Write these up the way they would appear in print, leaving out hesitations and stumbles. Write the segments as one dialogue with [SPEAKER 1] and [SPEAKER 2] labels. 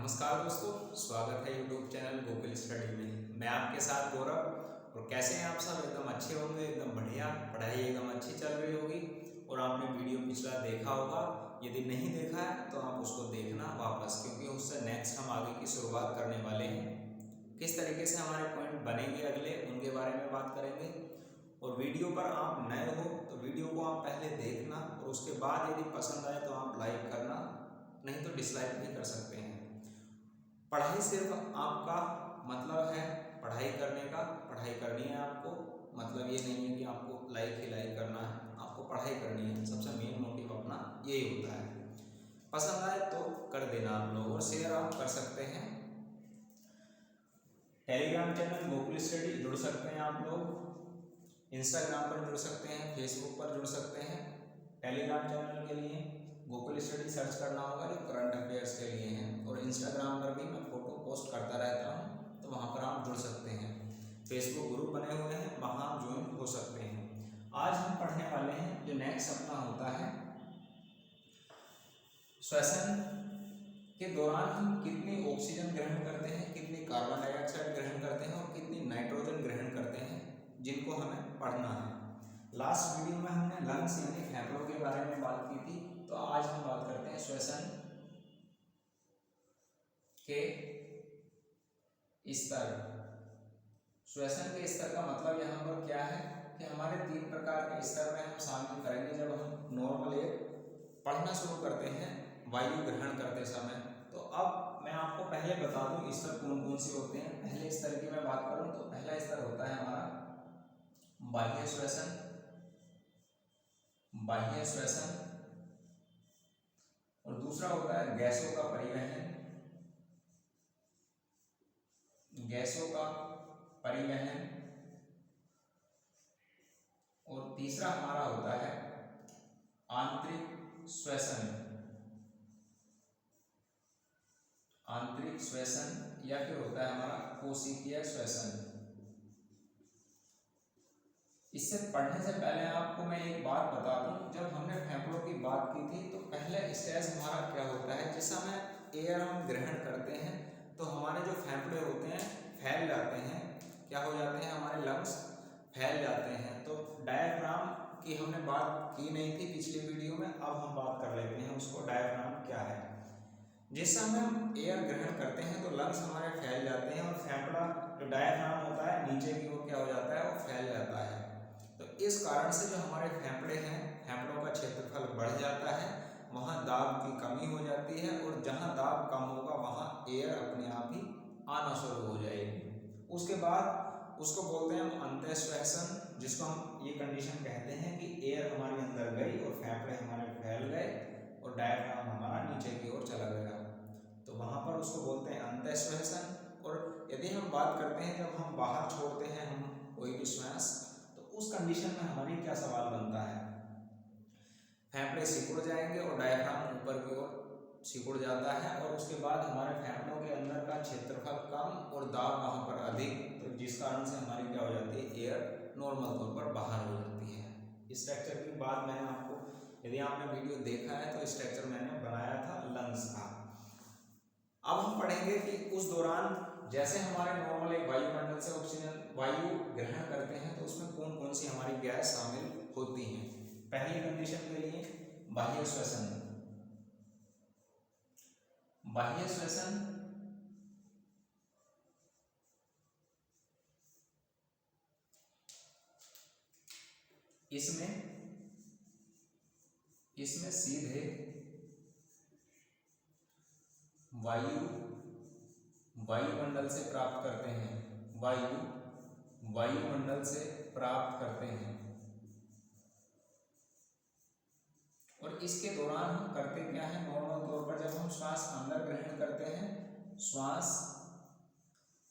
[SPEAKER 1] नमस्कार दोस्तों, स्वागत है यूट्यूब चैनल गूगल स्टडी में। मैं आपके साथ गौरव। और कैसे हैं आप सब? एकदम अच्छे होंगे, एकदम बढ़िया। पढ़ाई एकदम अच्छी चल रही होगी और आपने वीडियो पिछला देखा होगा। यदि नहीं देखा है तो आप उसको देखना वापस, क्योंकि उससे नेक्स्ट हम आगे की शुरुआत करने वाले हैं। किस तरीके से हमारे पॉइंट बनेंगे अगले, उनके बारे में बात करेंगे। और वीडियो पर आप नए हो तो वीडियो को आप पहले देखना और उसके बाद यदि पसंद आए तो आप लाइक करना, नहीं तो डिसलाइक भी कर सकते हैं। पढ़ाई सिर्फ आपका मतलब है पढ़ाई करने का, पढ़ाई करनी है आपको। मतलब ये नहीं है कि आपको लाइक ही लाइक करना है, आपको पढ़ाई करनी है। सबसे मेन मोटिव अपना यही होता है। पसंद आए तो कर देना आप लोग, और शेयर आप कर सकते हैं। टेलीग्राम चैनल गूगल स्टडी जुड़ सकते हैं आप लोग। इंस्टाग्राम पर जुड़ सकते हैं, फेसबुक पर जुड़ सकते हैं। टेलीग्राम चैनल के लिए गूगल स्टडी सर्च करना होगा, जो करंट अफेयर्स के लिए हैं। और इंस्टाग्राम पर भी मैं फ़ोटो पोस्ट करता रहता हूँ, तो वहाँ पर आप जुड़ सकते हैं। फेसबुक ग्रुप बने हुए हैं, वहाँ आप ज्वाइन हो सकते हैं। आज हम पढ़ने वाले हैं जो नेक्स्ट अपना होता है, श्वसन के दौरान हम कितनी ऑक्सीजन ग्रहण करते हैं, कितनी कार्बन डाइऑक्साइड ग्रहण करते हैं और कितनी नाइट्रोजन ग्रहण करते हैं, जिनको हमें पढ़ना है। लास्ट वीडियो में हमने लंग्स यानी फेफड़ों के बारे में बात की थी, तो आज हम बात करते हैं श्वसन के स्तर। श्वसन के स्तर का मतलब यहाँ पर क्या है कि हमारे 3 प्रकार के स्तर में हम शामिल करेंगे जब हम नॉर्मल पढ़ना शुरू करते हैं वायु ग्रहण करते समय। तो अब मैं आपको पहले बता दूं स्तर कौन कौन से होते हैं। पहले स्तर की मैं बात करूं तो पहला स्तर होता है हमारा बाह्य श्वसन। बाह्य श्वसन। और दूसरा होता है गैसों का परिवहन। गैसों का परिवहन। और तीसरा हमारा होता है आंतरिक श्वसन। आंतरिक श्वसन या फिर होता है हमारा कोशिकीय श्वसन। इससे पढ़ने से पहले आपको मैं एक बात बता दूं, जब हमने फेफड़ों की बात की थी तो पहले स्टेज हमारा क्या होता है, जिस समय एयर हम ग्रहण करते हैं तो हमारे जो फेफड़े होते हैं फैल जाते हैं। क्या हो जाते हैं? हमारे लंग्स फैल जाते हैं। तो डायफ्राम की हमने बात की नहीं थी पिछली वीडियो में, अब हम बात कर लेते हैं उसको। डायफ्राम क्या है? जिस समय हम एयर ग्रहण करते हैं तो लंग्स हमारे फैल जाते हैं और फेफड़ा जो डायफ्राम होता है नीचे की ओर क्या हो जाता है, वो फैल जाता है। तो इस कारण से जो हमारे फेफड़े हैं, फेफड़ों का क्षेत्रफल बढ़ जाता है, वहाँ दाब की कमी हो जाती है। और जहाँ दाब कम होगा वहाँ एयर अपने आप ही आना शुरू हो जाएगी। उसके बाद उसको बोलते हैं हम अंतःश्वसन, जिसको हम ये कंडीशन कहते हैं कि एयर हमारे अंदर गई और फेफड़े हमारे फैल गए और डायफ्राम हमारा नीचे की ओर चला गया, तो वहाँ पर उसको बोलते हैं अंतःश्वसन। और यदि हम बात करते हैं जब हम बाहर छोड़ते हैं हम कोई भी श्वास, तो उस कंडीशन में हमारी क्या सवाल बनता है? फेफड़े सिकुड़ जाएंगे और डायफ्राम ऊपर की ओर सिकुड़ जाता है, और उसके बाद हमारे फेफड़ों के अंदर का क्षेत्रफल कम और दाब वहाँ पर अधिक, तो जिस कारण से हमारी क्या हो जाती है, एयर नॉर्मल तौर पर बाहर हो जाती है। स्ट्रक्चर की बात मैंने आपको, यदि आपने वीडियो देखा है तो स्ट्रक्चर मैंने बनाया था लंग्स का। अब हम पढ़ेंगे कि उस दौरान जैसे हमारे नॉर्मल एक वायुमंडल से ऑक्सीजन वायु ग्रहण करते हैं तो उसमें कौन कौन सी हमारी गैस शामिल होती हैं। पहली कंडीशन के लिए बाह्य श्वसन। बाह्य श्वसन इसमें सीधे वायुमंडल से प्राप्त करते हैं। वायुमंडल से प्राप्त करते हैं। और इसके दौरान हम करते क्या है, नॉर्मल तौर पर जब हम श्वास अंदर ग्रहण करते हैं, श्वास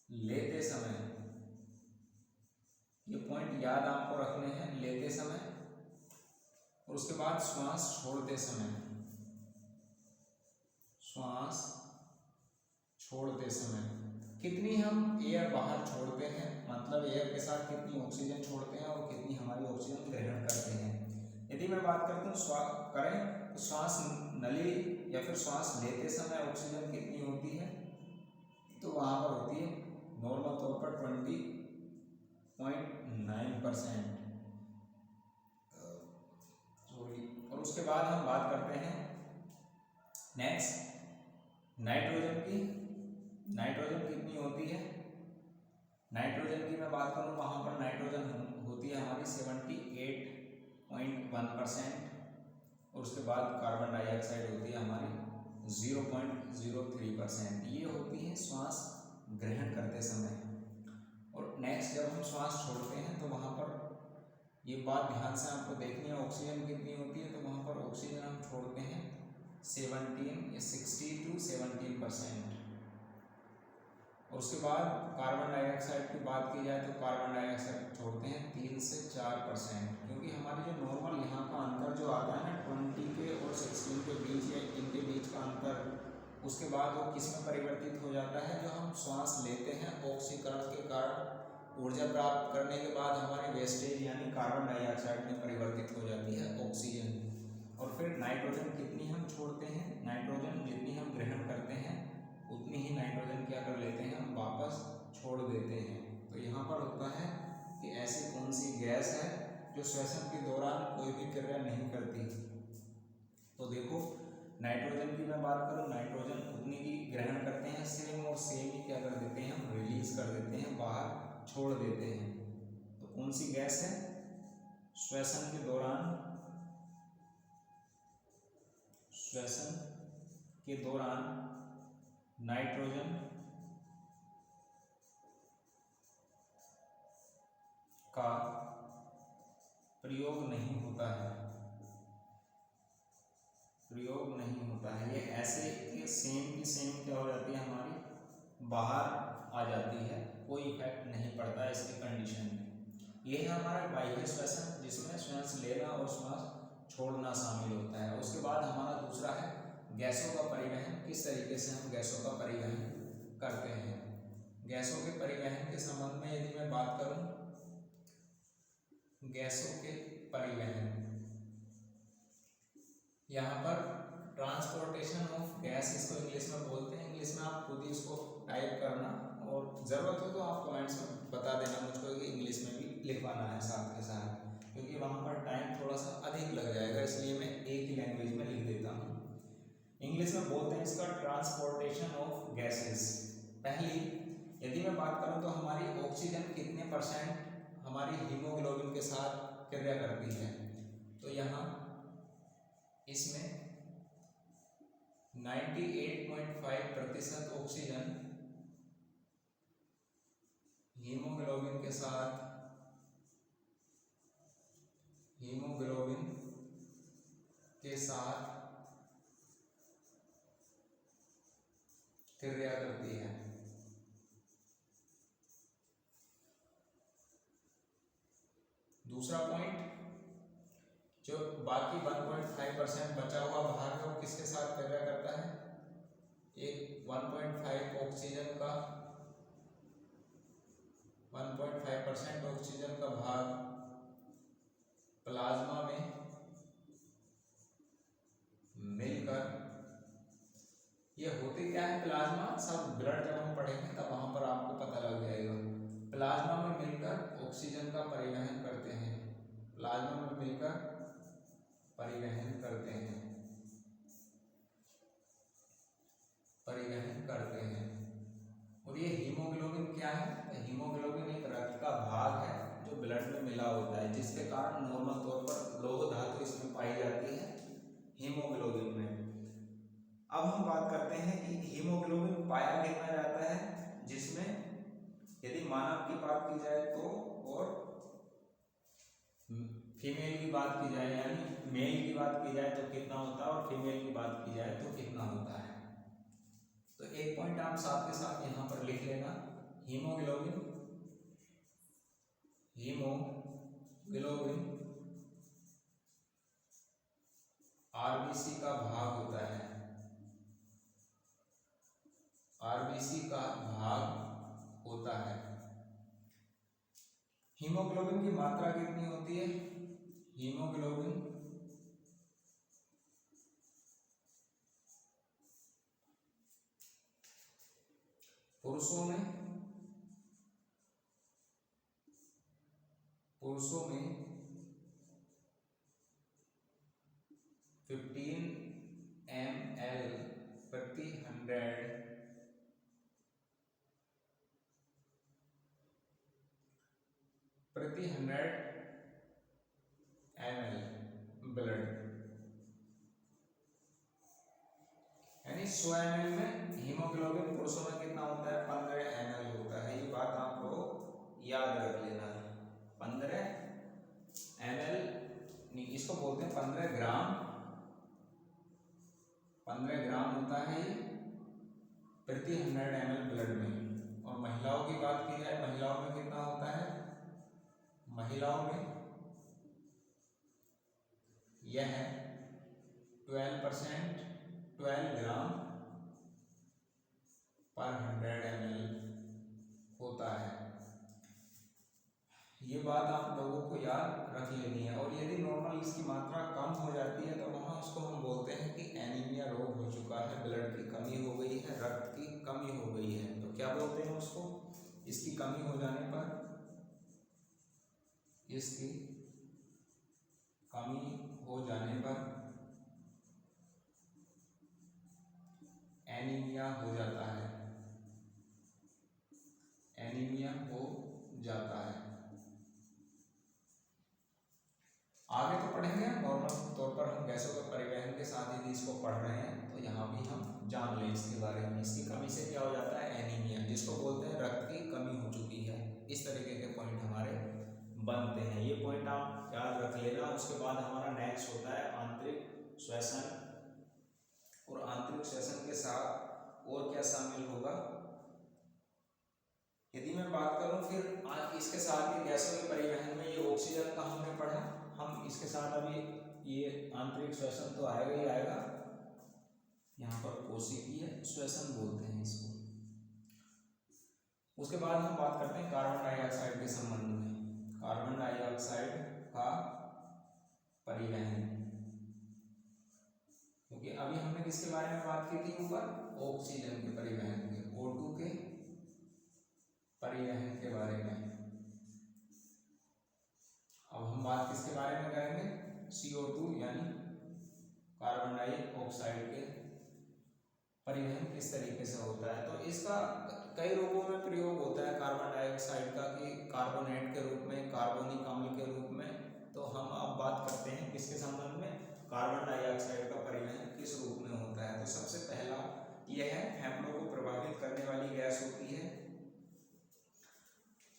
[SPEAKER 1] लेते समय, ये पॉइंट याद आपको रखने हैं, लेते समय और उसके बाद श्वास छोड़ते समय। श्वास छोड़ते समय कितनी हम एयर बाहर छोड़ते हैं, मतलब एयर के साथ कितनी ऑक्सीजन छोड़ते हैं और कितनी हमारी ऑक्सीजन ग्रहण करते हैं। यदि मैं बात करता हूँ श्वास करें तो श्वास नली या फिर श्वास लेते समय ऑक्सीजन कितनी होती है, तो वहाँ पर होती है नॉर्मल तौर पर 20.9%। सॉरी। और उसके बाद हम बात करते हैं नेक्स्ट नाइट्रोजन की। नाइट्रोजन कितनी होती है? नाइट्रोजन की मैं बात करूँ, वहाँ पर नाइट्रोजन होती है हमारी 78.1%। और उसके बाद कार्बन डाइऑक्साइड होती है हमारी 0.03%। ये होती है श्वास ग्रहण करते समय। और नेक्स्ट जब हम श्वास छोड़ते हैं तो वहाँ पर ये बात ध्यान से आपको देखनी है, ऑक्सीजन कितनी होती है। तो वहाँ पर ऑक्सीजन हम छोड़ते हैं 60 to 17%। और उसके बाद कार्बन डाइऑक्साइड की बात की जाए तो कार्बन डाइऑक्साइड छोड़ते हैं 3 से 4%। क्योंकि हमारी जो नॉर्मल यहाँ का अंतर जो आता है ना 20 के और 16 के बीच या इनके बीच का अंतर, उसके बाद वो किस में परिवर्तित हो जाता है? जो हम श्वास लेते हैं ऑक्सीकरण के कारण ऊर्जा प्राप्त करने के बाद हमारी वेस्टेज यानी कार्बन डाइऑक्साइड में परिवर्तित हो जाती है ऑक्सीजन। और फिर नाइट्रोजन कितनी हम छोड़ते हैं? नाइट्रोजन जितनी हम ग्रहण करते हैं उतनी ही नाइट्रोजन क्या कर लेते हैं? हम वापस छोड़ देते हैं। तो यहाँ पर होता है कि ऐसी कौन सी गैस है जो श्वसन के दौरान कोई भी क्रिया नहीं करती? तो देखो नाइट्रोजन की मैं बात करूँ, नाइट्रोजन उतनी ही ग्रहण करते हैं सेम, और सेम ही क्या कर देते हैं? हम रिलीज कर देते हैं, बाहर छोड़ देते हैं। तो कौन सी गैस है? श्वसन के दौरान नाइट्रोजन का प्रयोग नहीं होता है। ये ऐसे कि सेम की सेम क्या हो जाती है? हमारी बाहर आ जाती है, कोई इफेक्ट नहीं पड़ता है इसकी कंडीशन में। ये है हमारा बाह्य श्वसन, जिसमें श्वास लेना और श्वास छोड़ना शामिल होता है। उसके बाद हमारा दूसरा है गैसों का परिवहन। किस तरीके से हम गैसों का परिवहन करते हैं? गैसों के परिवहन के संबंध में यदि मैं बात करूं, गैसों के परिवहन, यहाँ पर ट्रांसपोर्टेशन ऑफ गैस इसको इंग्लिश में बोलते हैं। इंग्लिश में आप खुद ही इसको टाइप करना, और ज़रूरत हो तो आप कमेंट्स में बता देना मुझको कि इंग्लिश में भी लिखवाना है साथ के साथ, क्योंकि वहाँ पर टाइम थोड़ा सा अधिक लग जाएगा, इसलिए मैं एक ही लैंग्वेज में लिख देता हूँ। इंग्लिश में बोलते हैं इसका ट्रांसपोर्टेशन ऑफ गैसेस। पहली यदि मैं बात करूँ तो हमारी ऑक्सीजन कितने % हमारी हीमोग्लोबिन के साथ क्रिया करती है? तो यहाँ इसमें 98.5% ऑक्सीजन हीमोग्लोबिन के साथ क्रिया करती है। दूसरा पॉइंट, जो बाकी 1.5% बचा हुआ भाग है वो किसके साथ क्रिया करता है? एक 1.5% ऑक्सीजन का भाग प्लाज्मा में मिलकर, ये होते क्या है प्लाज्मा? सब ब्लड जब हम पढ़ेंगे तब वहां पर आपको पता लग जाएगा। प्लाज्मा में मिलकर ऑक्सीजन का परिवहन करते हैं, और ये हीमोग्लोबिन क्या है? हीमोग्लोबिन एक रक्त का भाग है जो ब्लड में मिला होता है, जिसके कारण नॉर्मल तौर पर लौह धातु इसमें पाई जाती है हीमोग्लोबिन में। अब हम बात करते हैं कि हीमोग्लोबिन पाया कितना जाता है, जिसमें यदि मानव की बात की जाए तो, और फीमेल की बात की जाए यानी मेल की बात की जाए तो कितना होता है, और फीमेल की बात की जाए तो कितना होता है। तो एक पॉइंट आप साथ के साथ यहाँ पर लिख लेना, हीमोग्लोबिन आरबीसी का भाग होता है, हीमोग्लोबिन की मात्रा कितनी होती है? हीमोग्लोबिन पुरुषों में 15 ml प्रति 100 ml ब्लड, यानी 100 ml में हीमोग्लोबिन पुरुषों में कितना होता है, 15 ml होता है। ये बात आप लोग याद रख लेना है। 15 ml नहीं, इसको बोलते हैं 15 ग्राम होता है ये प्रति 100 ml ब्लड में। और महिलाओं की बात की जाए, महिलाओं में कितना होता है, महिलाओं में यह है 12 ग्राम पर 100 ml होता है। ये बात आप लोगों को याद रख लेनी है। और यदि नॉर्मल इसकी मात्रा कम हो जाती है तो वहाँ उसको हम बोलते हैं कि एनीमिया रोग हो चुका है, ब्लड की कमी हो गई है, रक्त की कमी हो गई है। तो क्या बोलते हैं उसको, इसकी कमी हो जाने पर, इसकी कमी हो जाने पर एनीमिया हो जाता है, एनीमिया हो जाता है। आगे तो पढ़ेंगे, नॉर्मल तौर पर हम गैसों के परिवहन के साथ यदि इसको पढ़ रहे हैं तो यहाँ भी हम जान लें इसके बारे में। इसकी कमी से क्या हो जाता है, एनीमिया, जिसको बोलते हैं रक्त की कमी हो चुकी है। इस तरीके के पॉइंट हमारे बनते हैं। ये पॉइंट आप याद रख लेना। उसके बाद हमारा नेक्स्ट होता है आंतरिक श्वसन। और आंतरिक श्वसन के साथ और क्या शामिल होगा, यदि मैं बात करूं फिर इसके साथ ही गैसों के परिवहन में ये ऑक्सीजन का हमने पढ़ा, हम इसके साथ अभी ये आंतरिक श्वसन तो आएगा ही आएगा। यहाँ पर कोशिकीय श्वसन बोलते हैं इसको। उसके बाद हम बात करते हैं कार्बन डाइऑक्साइड के संबंध में। कार्बन डाइऑक्साइड का परिवहन, क्योंकि अभी हमने किसके बारे में बात की थी ऊपर, ऑक्सीजन के परिवहन के, O2 के परिवहन के बारे में। अब हम बात किसके बारे में करेंगे, CO2 यानी कार्बन डाइऑक्साइड के परिवहन किस तरीके से होता है। तो इसका कई रूपों में प्रयोग होता है कार्बन डाइऑक्साइड का, कि कार्बोनेट के रूप में, कार्बोनिक अम्ल के रूप में। तो हम अब बात करते हैं किसके संबंध में, कार्बन डाइऑक्साइड का परिवहन किस रूप में होता है। तो सबसे पहला यह है, फेफड़ों को प्रभावित करने वाली गैस होती है,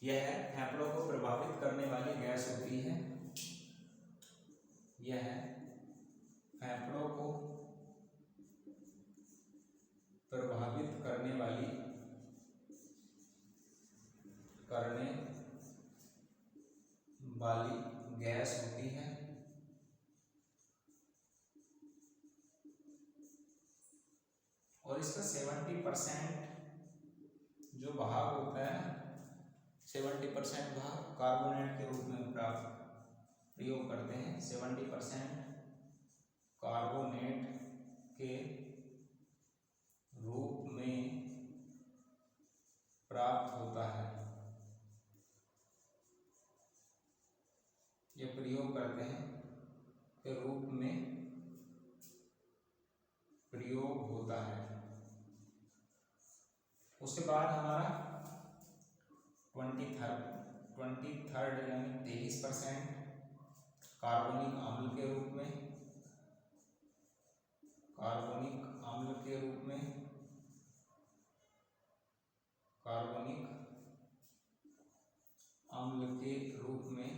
[SPEAKER 1] यह फेफड़ों को प्रभावित करने वाली गैस होती है, यह फेफड़ों को प्रभावित करने वाली गैस होती है। और इसका 70% जो भाग होता है, 70% भाग कार्बोनेट के रूप में प्रयोग करते हैं। 70% कार्बोनेट के रूप में प्राप्त होता है, ये प्रयोग करते हैं के रूप में प्रयोग होता है। उसके बाद हमारा 23rd यानी 23% कार्बोनिक अम्ल के रूप में, कार्बोनिक अम्ल के रूप में, कार्बोनिक अम्ल के रूप में।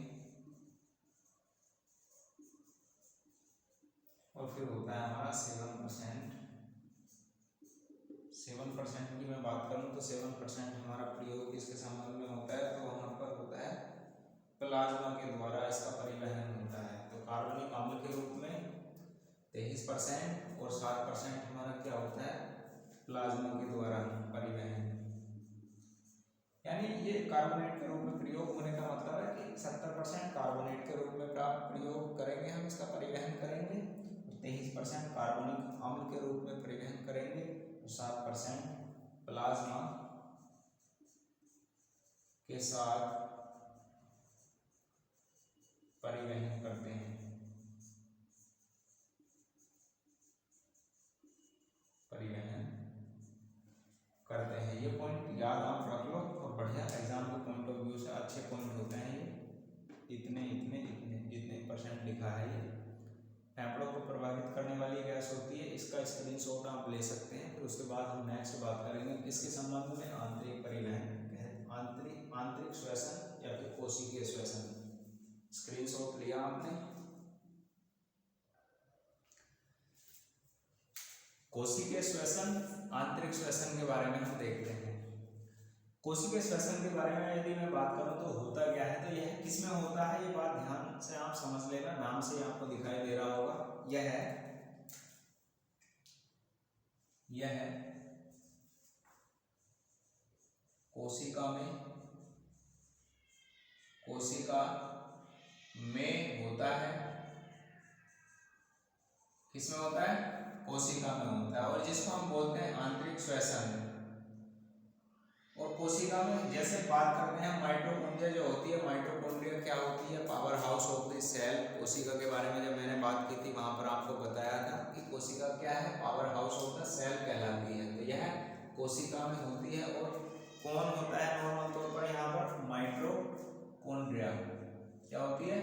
[SPEAKER 1] और फिर होता है हमारा 7% की मैं बात करूं तो 7% हमारा प्रयोग किसके संबंध में होता है, तो वहां पर होता है प्लाज्मा के द्वारा इसका परिवहन होता है। तो कार्बनिक अम्ल के रूप में 23% और 7% हमारा क्या होता है, प्लाज्मा के द्वारा परिवहन। यानी ये कार्बोनेट के रूप में प्रयोग होने का मतलब है कि 70% कार्बोनेट के रूप में प्रयोग करेंगे, हम इसका परिवहन करेंगे। 23% कार्बनिक अम्ल के रूप में परिवहन करेंगे, 7% प्लाज्मा के साथ परिवहन करते हैं, ये पॉइंट याद आप रख लो और बढ़िया एग्जाम के पॉइंट ऑफ व्यू से अच्छे पॉइंट होते हैं ये। इतने इतने इतने जितने परसेंट लिखा है ये फेफड़ों को प्रभावित करने वाली गैस होती है। इसका स्क्रीनशॉट आप ले सकते हैं। फिर उसके बाद हम नेक्स्ट बात करेंगे किसके संबंध में, आंतरिक परिवहन, आंतरिक श्वसन या फिर कोशिकीय श्वसन। स्क्रीनशॉट लिया आपने। कोशिकीय श्वसन, आंतरिक श्वसन के बारे में हम देखते हैं। कोशिकीय श्वसन के बारे में यदि मैं बात करूं तो होता क्या है, तो यह किसमें होता है, ये बात ध्यान से आप समझ लेना। नाम से आपको दिखाई दे रहा होगा, यह है कोशिका में होता है। किसमें होता है, कोशिका में होता है, और जिसको हम बोलते हैं आंतरिक श्वसन। और कोशिका में जैसे बात करते हैं माइटोकॉन्ड्रिया जो होती है, माइटोकॉन्ड्रिया क्या होती है, power house of the cell. कोशिका के बारे में जब मैंने बात की थी वहां पर आपको बताया था कि कोशिका क्या है, power house of the cell कहलाती है। तो यह कोशिका में होती है। और कौन होता है नॉर्मल तौर पर यहाँ पर, माइटोकॉन्ड्रिया। क्या होती है,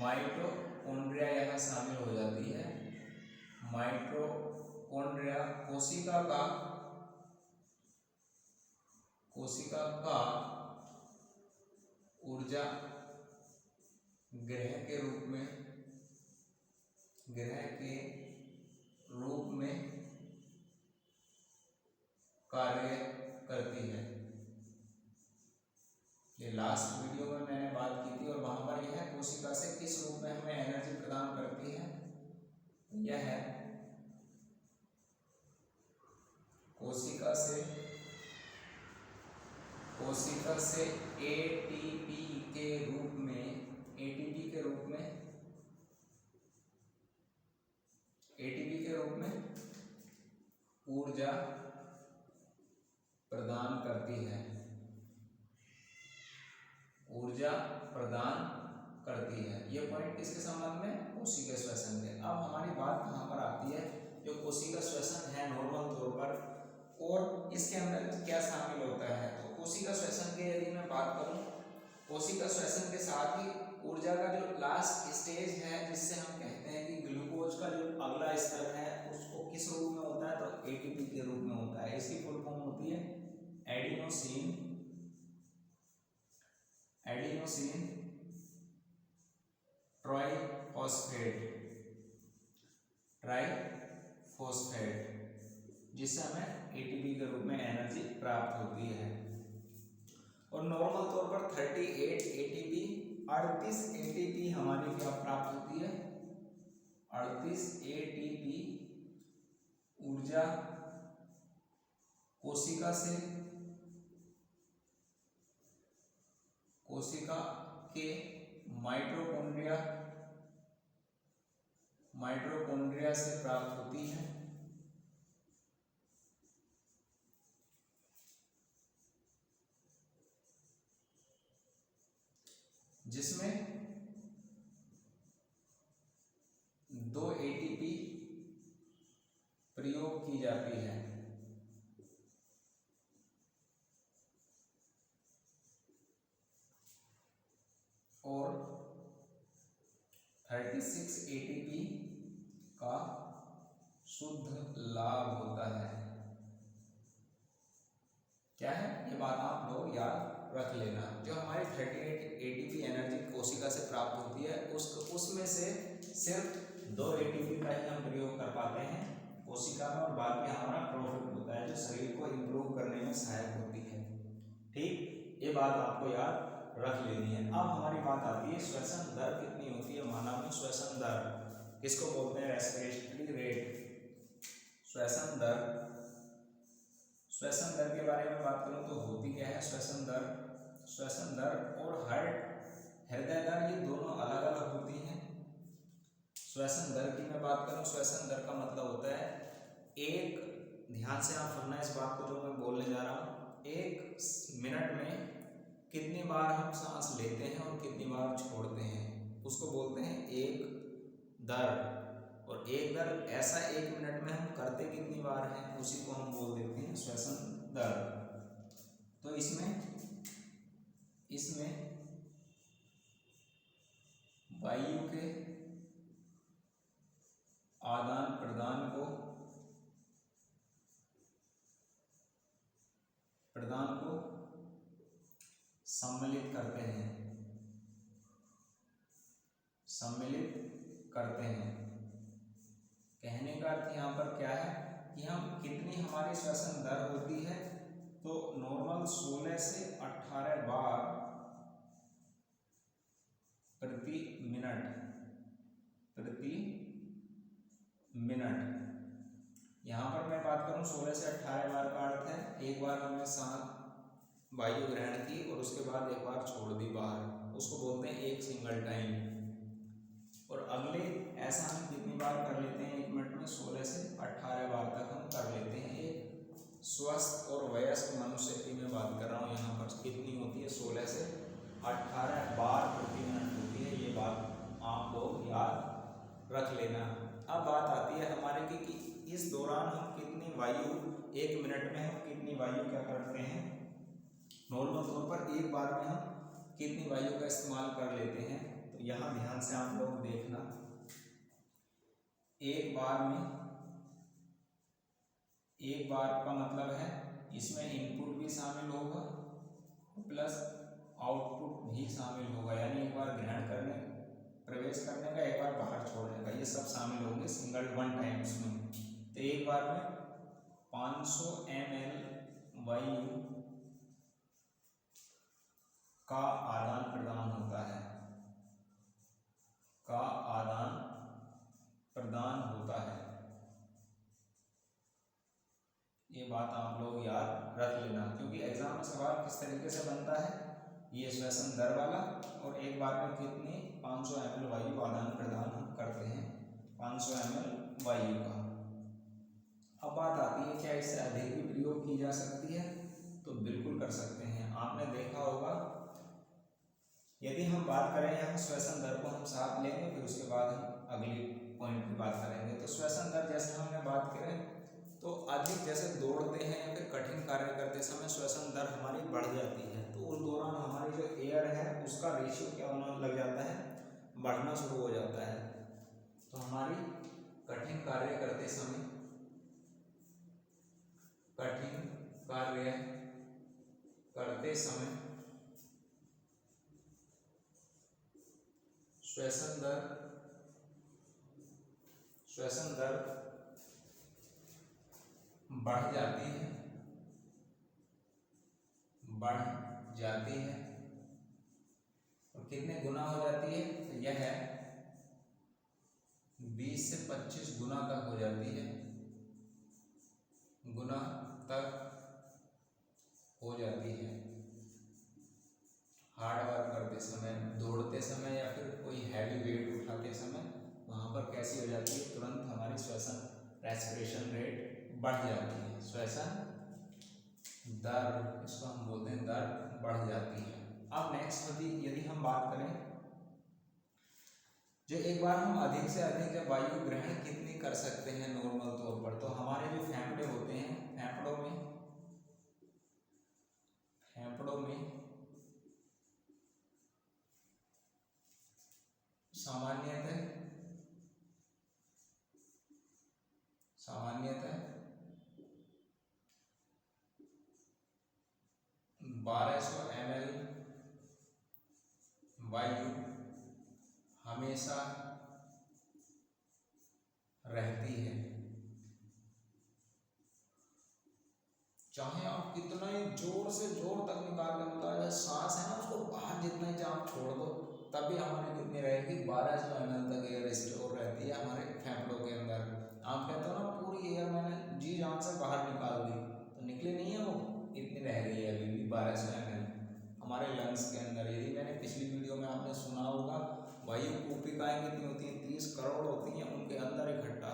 [SPEAKER 1] माइटोकॉन्ड्रिया यहाँ शामिल हो जाती है। माइटोकॉन्ड्रिया कोशिका का ऊर्जा ग्रह के रूप में कार्य करती है। ये लास्ट वीडियो में मैंने बात की थी, और वहां पर यह कोशिका से किस रूप में हमें एनर्जी प्रदान करती है, यह है कोशिका से एटीपी के रूप में ऊर्जा प्रदान करती है। ये पॉइंट किसके संबंध में, कोशिका श्वसन के। अब हमारी बात कहां पर आती है, जो कोशिका श्वसन है नॉर्मल तौर पर, और इसके अंदर क्या शामिल होता है। तो कोशिका श्वसन के यदि मैं बात करूं, कोशिका श्वसन के साथ ही ऊर्जा का जो लास्ट स्टेज है, जिससे हम कहते हैं कि ग्लूकोज का जो अगला स्तर है, उसको किस रूप में होता है, तो एटीपी के रूप में होता है। इसकी फुल फॉर्म होती है एडिनोसिन ट्राइफॉस्फेट, जिससे हमें एटीपी के रूप में एनर्जी प्राप्त होती है। और नॉर्मल तौर पर 38 एटीपी 38 एटीपी हमारी क्या प्राप्त होती है, 38 एटीपी ऊर्जा कोशिका के माइटोकॉन्ड्रिया से प्राप्त होती है। जिसमें 2 एटीपी प्रयोग की जाती है। और 36 एटीपी का शुद्ध लाभ होता है। क्या है, ये बात आप लोग याद रख लेना। जो हमारी 38 एटीपी एनर्जी कोशिका से प्राप्त होती है, उसमें से सिर्फ 2 एटीपी का ही हम प्रयोग कर पाते हैं कोशिका में, और बाकी हमारा प्रॉफिट होता है, जो शरीर को इम्प्रूव करने में सहायक होती है। ठीक, ये बात आपको याद रख लेनी है। अब हमारी बात आती है श्वसन दर कितनी होती है मानव में। श्वसन दर किसको बोलते हैं, रेस्पिरेटरी रेट। श्वसन दर के बारे में बात करूं तो होती क्या है श्वसन दर और हृदय दर, ये दोनों अलग अलग होती हैं। श्वसन दर की मैं बात करूं, श्वसन दर का मतलब होता है एक, ध्यान से आप सुनना इस बात को जो मैं बोलने जा रहा हूं, 1 मिनट में कितनी बार हम सांस लेते हैं और कितनी बार छोड़ते हैं, उसको बोलते हैं एक दर। और एक दर ऐसा 1 मिनट में हम करते कितनी बार हैं, उसी को हम बोल देते हैं श्वसन दर। तो इसमें वायु के आदान प्रदान को सम्मिलित करते हैं। कहने का अर्थ यहाँ पर क्या है कि हम कितनी हमारी श्वसन दर होती है, तो नॉर्मल 16 से 18 बार प्रति मिनट। यहाँ पर मैं बात करूँ 16 से 18 बार का अर्थ है एक बार हमने सांस वायु ग्रहण की और उसके बाद एक बार छोड़ दी बाहर, उसको बोलते हैं एक सिंगल टाइम। और अगले ऐसा हम कितनी बार कर लेते हैं 1 मिनट में, 16 से 18 बार तक हम कर लेते हैं। एक स्वस्थ और वयस्क मनुष्य की मैं बात कर रहा हूँ, यहाँ पर कितनी होती है 16 से 18 बार प्रति मिनट होती है। ये बात आप लोग याद रख लेना। अब बात आती है हमारे की कि इस दौरान हम कितनी वायु 1 मिनट में हम कितनी वायु क्या करते हैं, नॉर्मल तौर पर एक बार में हम कितनी वायु का इस्तेमाल कर लेते हैं। तो यहाँ ध्यान से आप लोग देखना, एक बार का मतलब है इसमें इनपुट भी शामिल होगा प्लस आउटपुट भी शामिल होगा, यानी एक बार ग्रहण करने प्रवेश करने का, एक बार बाहर छोड़ने का, ये सब शामिल होंगे सिंगल वन टाइम्स में। तो एक बार में 500 ml वायु का आदान प्रदान होता है, ये बात आप लोग याद रख लेना, क्योंकि एग्जाम में सवाल किस तरीके से बनता है, ये श्वसन दर वाला और एक बार में कितनी 500 ml वायु आदान प्रदान हम करते हैं, 500 ml वायु का। अब बात आती है क्या इससे अधिक भी प्रयोग की जा सकती है, तो बिल्कुल कर सकते हैं। आपने देखा होगा, यदि हम बात करें यहाँ श्वसन दर को हम साथ लेंगे, फिर उसके बाद हम अगली पॉइंट की बात करेंगे। तो श्वसन दर जैसे हमने बात करें तो अधिक जैसे दौड़ते हैं या फिर कठिन कार्य करते समय श्वसन दर हमारी बढ़ जाती है, तो उस दौरान हमारी जो एयर है उसका रेशियो क्या होने लग जाता है, बढ़ना शुरू हो जाता है। तो हमारी कठिन कार्य करते समय श्वसन दर बढ़ जाती है और कितने गुना हो जाती है, तो यह है 20 से 25 गुना तक हो जाती है, हार्ड वर्क करते समय, दौड़ते समय या फिर कोई हैवी वेट उठाते समय वहाँ पर कैसी हो जाती है, तुरंत हमारी श्वसन रेस्पिरेशन रेट बढ़ जाती है, श्वसन दर, इसको हम बोलते हैं दर बढ़ जाती है। अब नेक्स्ट यदि हम बात करें, जो एक बार हम अधिक से अधिक वायु ग्रहण कितनी कर सकते हैं नॉर्मल तौर पर, तो हमारे जो फेफड़े होते हैं, फेफड़ों में सामान्यतः 1200 ml वायु हमेशा रहती है। चाहे आप कितना ही जोर से जोर तक निकाल लें, मतलब सांस है ना उसको बाहर जितना ही आप छोड़ दो, तब भी हमारी कितनी रहेगी, 1200 ml तक एयर स्टोर रहती है हमारे फेफड़ों के अंदर। आप कहते हो ना पूरी एयर मैंने जी जान से बाहर निकाल दी, तो निकले नहीं है, वो इतनी रह गई है अभी भी 1200 ml हमारे लंग्स के अंदर। यदि मैंने पिछली वीडियो में आपने सुना होगा, वायु कूपिकाएं कितनी होती हैं, 30 करोड़ होती हैं, उनके अंदर इकट्ठा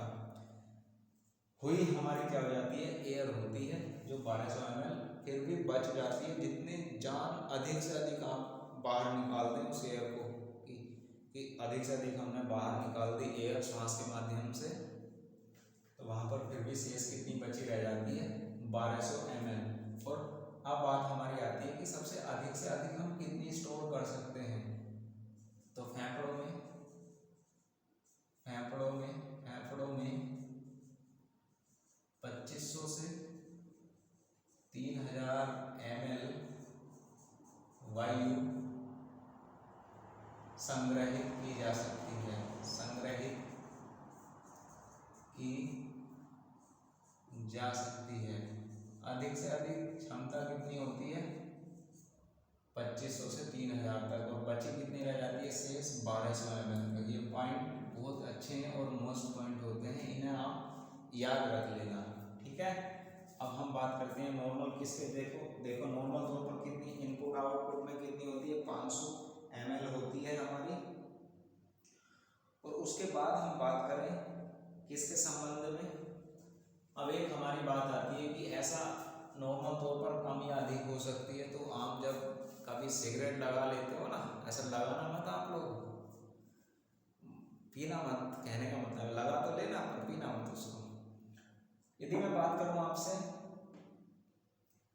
[SPEAKER 1] हुई हमारी क्या हो जाती है, एयर होती है जो 1200 ml फिर भी बच जाती है। जितने जान अधिक से अधिक आप बाहर निकालते हैं उस एयर को, कि अधिक से अधिक हमने बाहर निकाल दी एयर श्वास के माध्यम से, तो वहाँ पर फिर भी शेष कितनी बची रह जाती है, 1200 ml। और अब बात हमारी आती है कि सबसे अधिक हम कितनी स्टोर कर सकते हैं। तो फेफड़ों में 2500 से 3000 ml वायु संग्रहित की जा सकती है, संग्रहित की जा सकती है। अधिक से अधिक क्षमता कितनी होती है, 2500 से 3000 तक, और बची कितनी रह जाती है, शेष 1200 ml। ये पॉइंट बहुत अच्छे हैं और मोस्ट पॉइंट होते हैं, इन्हें आप याद रख लेना, ठीक है। अब हम बात करते हैं नॉर्मल किसके, देखो नॉर्मल तौर पर कितनी इनपुट आउटपुट में कितनी होती है, 500 ml होती है हमारी। और उसके बाद हम बात करें किसके संबंध में, अब एक हमारी बात आती है कि ऐसा नॉर्मल तौर पर कम या अधिक हो सकती है। तो आप जब कभी सिगरेट लगा लेते हो ना, ऐसा लगाना मत आप लोग, पीना मत, कहने का मतलब लगा तो लेना पर पीना मत उसको। यदि मैं बात करूं आपसे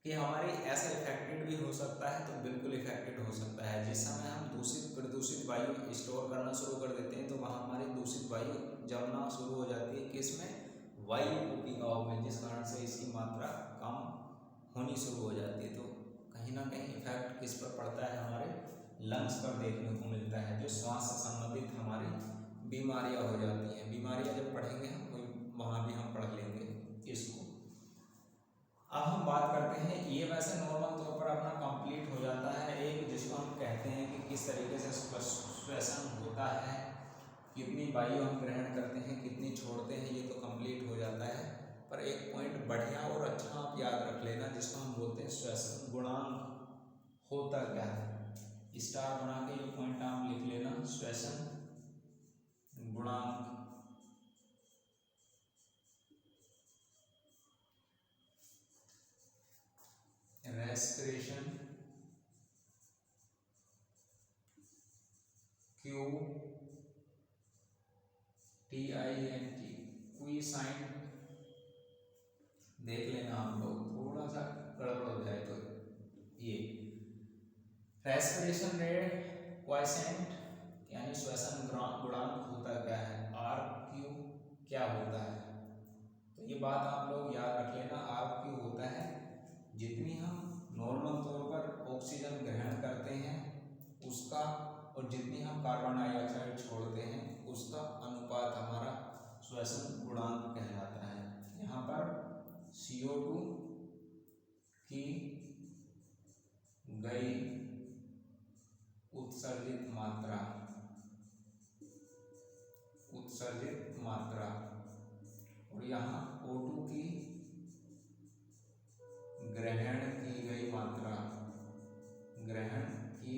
[SPEAKER 1] कि हमारी ऐसा इफेक्टेड भी हो सकता है, तो बिल्कुल इफेक्टेड हो सकता है। जिस समय हम दूषित प्रदूषित वायु स्टोर करना शुरू कर देते हैं, तो वहाँ हमारी दूषित वायु जमना शुरू हो जाती है, किसमें, वायु कोशिकाओं में, जिस कारण से इसकी मात्रा कम होनी शुरू हो जाती है। तो कहीं ना कहीं इफेक्ट किस पर पड़ता है, हमारे लंग्स पर देखने को मिलता है, जो श्वास से संबंधित हमारी बीमारियां हो जाती हैं। बीमारियां जब पढ़ेंगे हम, वहाँ भी हम पढ़ लेंगे इसको। अब हम बात करते हैं, ये वैसे नॉर्मल तौर पर अपना कंप्लीट हो जाता है एक, जिसको हम कहते हैं कि किस तरीके से श्वसन होता है, कितनी वायु हम ग्रहण करते हैं, कितनी छोड़ते हैं, ये तो कंप्लीट हो जाता है। पर एक पॉइंट बढ़िया और अच्छा आप याद रख लेना, जिसको हम बोलते हैं श्वसन गुणांक होता क्या है। स्टार बना के ये पॉइंट आप लिख लेना, श्वसन गुणांक। रेस्पिरेशन QTINT, क्विसाइंट देख लेना आप लोग, थोड़ा सा गड़बड़ हो जाए तो। ये रेस्पिरेशन रेट क्वाइसेंट यानी श्वसन गुणांक होता क्या है, RQ क्या होता है। तो ये बात आप लोग याद रख लेना, RQ होता है जितनी हम नॉर्मल तौर पर ऑक्सीजन ग्रहण करते हैं उसका, और जितनी हम कार्बन डाइऑक्साइड छोड़ते हैं उसका अनुपात हमारा श्वसन गुणांक कहलाता है। यहाँ पर CO2 की गई उत्सर्जित मात्रा और यहाँ O2 की ग्रहण की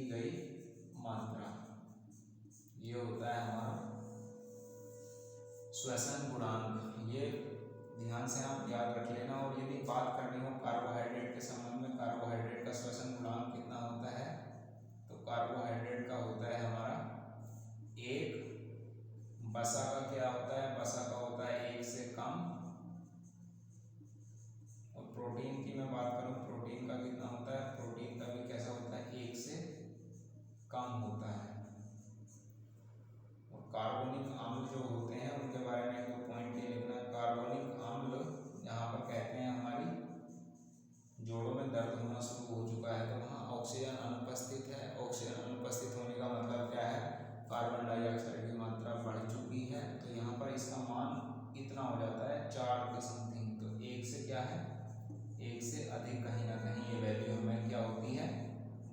[SPEAKER 1] गई मात्रा, ये होता है हमारा श्वसन गुणांक। ये ध्यान से आप याद रख लेना। और यदि बात करनी हो कार्बोहाइड्रेट के संबंध में, कार्बोहाइड्रेट का श्वसन गुणांक कितना होता है, तो कार्बोहाइड्रेट का होता है हमारा 1। वसा का क्या होता है, वसा का होता है 1 से कम। और प्रोटीन की मैं बात करूं, प्रोटीन का कितना होता है, प्रोटीन का भी कैसा होता है, 1 से कम होता है। और कार्बोनिक अम्ल जो होते हैं उनके बारे में एक पॉइंट ये लिखना, कार्बोनिक अम्ल यहाँ पर कहते हैं हमारी जोड़ों में दर्द होना शुरू हो चुका है, तो वहाँ ऑक्सीजन अनुपस्थित है। ऑक्सीजन अनुपस्थित होने का मतलब क्या है, कार्बन डाइऑक्साइड की मात्रा बढ़ चुकी है। तो यहाँ पर इसका मान इतना हो जाता है 4 के समथिंग। तो 1 से क्या है, 1 से अधिक कहीं ना कहीं ये वैल्यू हमें क्या होती है,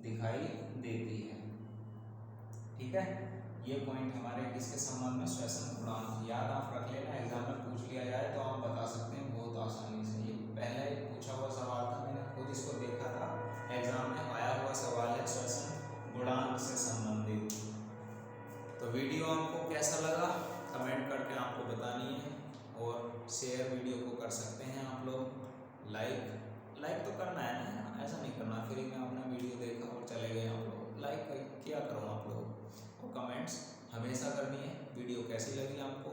[SPEAKER 1] दिखाई देती है। ठीक है, ये पॉइंट हमारे किसके संबंध में, श्वसन गुणांक। याद आप रख लेना, एग्जाम में पूछ लिया जाए तो आप बता सकते हैं बहुत आसानी से। ये पहले पूछा हुआ सवाल था, मैंने खुद इसको देखा था, एग्जाम में आया हुआ सवाल है श्वसन गुणांक से संबंधित। तो वीडियो आपको कैसा लगा कमेंट करके आपको बतानी है, और शेयर वीडियो को कर सकते हैं आप लोग लाइक तो करना है ना, ऐसा नहीं करना फ्री में अपना वीडियो देखा और चले गए आप लोग। लाइक क्या करो आप लोग, और कमेंट्स हमेशा करनी है वीडियो कैसी लगी आपको।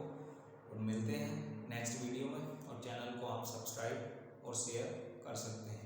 [SPEAKER 1] और मिलते हैं नेक्स्ट वीडियो में, और चैनल को आप सब्सक्राइब और शेयर कर सकते हैं।